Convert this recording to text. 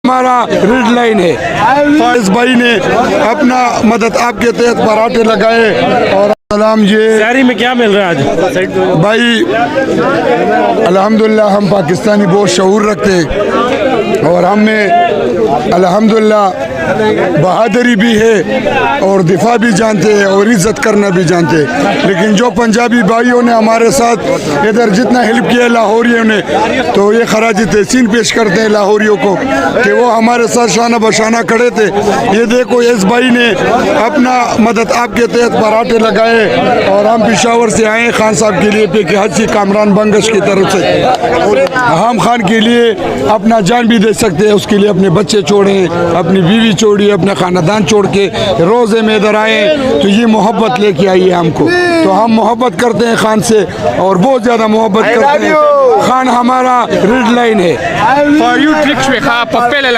ہمارا red line ہے. فائز بھائی نے اپنا مدد آپ کے تحت پراٹھے لگائے. اور سلام جی شہری میں کیا مل رہا ہے آج بھائی؟ الحمدللہ ہم پاکستانی بہت شعور رکھتے ہیں اور ہم میں الحمدللہ بہادری بھی ہے اور دفاع بھی جانتے ہیں اور عزت کرنا بھی جانتے ہیں. لیکن جو پنجابی بھائیوں نے ہمارے ساتھ ادھر جتنا ہیلپ کیا لاہوریوں نے, تو یہ خراج تحسین پیش کرتے ہیں لاہوریوں کو کہ وہ ہمارے ساتھ شانہ بشانہ کھڑے تھے. یہ دیکھو اس بھائی نے اپنا مدد آپ کے تحت پراٹھے لگائے. اور ہم پشاور سے آئے خان صاحب کے لیے پہ کہ حجی کامران بنگش کی طرف سے ہم خان کے لیے اپنا جان بھی دے سکتے ہیں. اس کے لیے اپنے بچے چھوڑیں, اپنی بیوی چھوڑی, اپنا خاندان چھوڑ کے روزے میں ادھر آئے. تو یہ محبت لے کے آئی ہے ہم کو. تو ہم محبت کرتے ہیں خان سے اور بہت زیادہ محبت کرتے ہیں. خان ہمارا ریڈ لائن ہے.